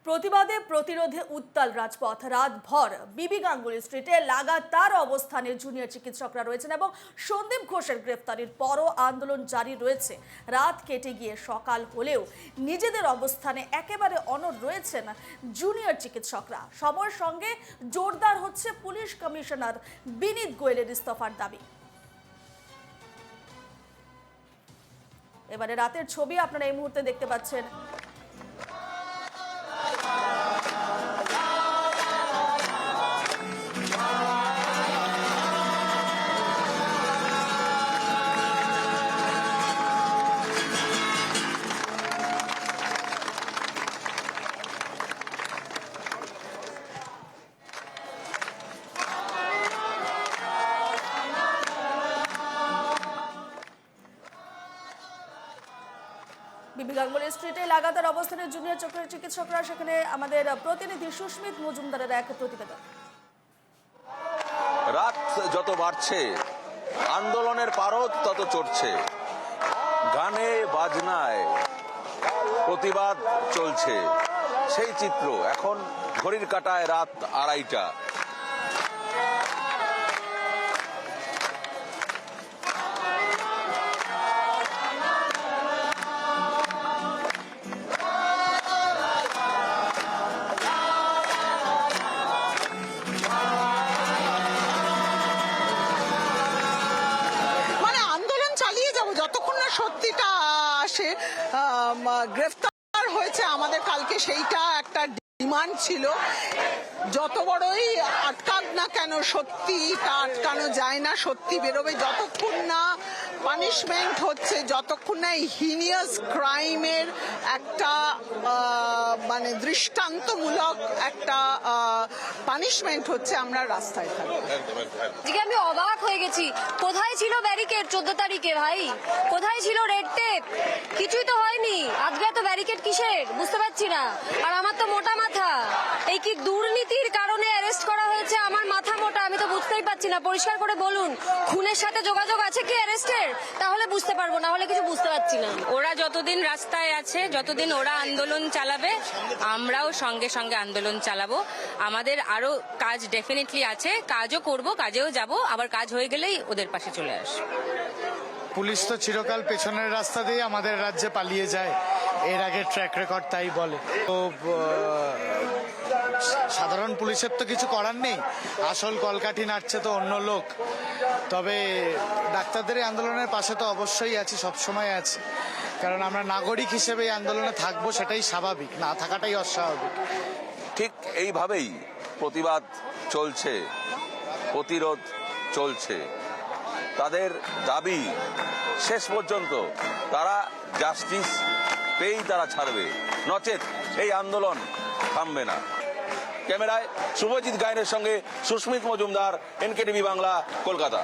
প্রতিবাদে প্রতিরোধে উত্তাল রাজপথ। রাতভর বিবি গাঙ্গুলি স্ট্রিটে লাগাতার অবস্থানে জুনিয়র চিকিৎসকরা রয়েছেন এবং সন্দীপ ঘোষের গ্রেফতারির পরও আন্দোলন জারি রয়েছে। রাত কেটে গিয়ে সকাল হলেও নিজেদের অবস্থানে একেবারে অনড় রয়েছেন জুনিয়র চিকিৎসকরা। সময়ের সঙ্গে জোরদার হচ্ছে পুলিশ কমিশনার বিনীত গোয়েলের ইস্তফার দাবি। এবারে রাতের ছবি আপনারা এই মুহূর্তে দেখতে পাচ্ছেন। বিবি গাঙ্গুলি স্ট্রিটে লাগাতার অবস্থানে জুনিয়র চিকিৎসকরা, সেখানে আমাদের প্রতিনিধি সুস্মিত মজুমদারের এক প্রতিবেদন। রাত যত বাড়ছে আন্দোলনের পারদ তত চড়ছে, গানে বাজনায় প্রতিবাদ চলছে। সেই চিত্র এখন ঘড়ির কাঁটায় রাত 2:30। যতক্ষণ না সত্যিটা আসে। গ্রেফতার হয়েছে আমাদের কালকে, সেইটা একটা ডিমান্ড ছিল। যত বড়ই আটকাক না কেন সত্যিটা আটকানো যায় না, সত্যি বেরোবে। যতক্ষণ না পানিশমেন্ট হচ্ছে, যতক্ষণ না এই হিনিয়াস ক্রাইমের একটা মানে দৃষ্টান্তমূলক একটা পানিশমেন্ট হচ্ছে, আমরা রাস্তায় থাকবো। আজকে আমি অবাক হয়ে গেছি, কোথায় ছিল ব্যারিকেড 14 তারিখে? ভাই কোথায় ছিল রেড টেপ? কিছুই তো হয়নি। আজকে এত ব্যারিকেড কিসের বুঝতে পারছি না। আর আমার তো মোটা মাথা, এই কি দুর্নীতির কারণে অ্যারেস্ট করা হয়েছে? আমার মাথা মোটা, আমি তো বুঝতেই পারছি না। পরিষ্কার করে বলুন, খুনের সাথে যোগাযোগ আছে কি অ্যারেস্টের? তাহলে বুঝতে পারবো, না হলে কিছু বুঝতে পারছি না। ওরা যতদিন রাস্তায় আছে, যতদিন ওরা আন্দোলন চালাবে, আমরাও সঙ্গে সঙ্গে আন্দোলন চালাবো। আমাদের আরো কাজ ডেফিনেটলি আছে, কাজও করব, কাজেও যাব, আবার কাজ হয়ে গেলেই ওদের পাশে চলে আসবো। পুলিশ তো চিরকাল পেছনের রাস্তা দিয়ে আমাদের রাজ্যে পালিয়ে যায়, এর আগে ট্র্যাক রেকর্ড তাই বলে। তো সাধারণ পুলিশের তো কিছু করার নেই, আসল কলকাঠি নাড়ছে তো অন্য লোক। তবে ডাক্তারদের এই আন্দোলনের পাশে তো অবশ্যই আছি, সবসময় আছি, কারণ আমরা নাগরিক হিসেবে এই আন্দোলনে থাকবো, সেটাই স্বাভাবিক, না থাকাটাই অস্বাভাবিক। ঠিক এইভাবেই প্রতিবাদ চলছে, প্রতিরোধ চলছে। তাদের দাবি শেষ পর্যন্ত তারা জাস্টিস পেয়েই তারা ছাড়বে, নচেত এই আন্দোলন থামবে না। ক্যামেরায় শুভজিৎ গায়নের সঙ্গে সুস্মিত মজুমদার, NKTV বাংলা, কলকাতা।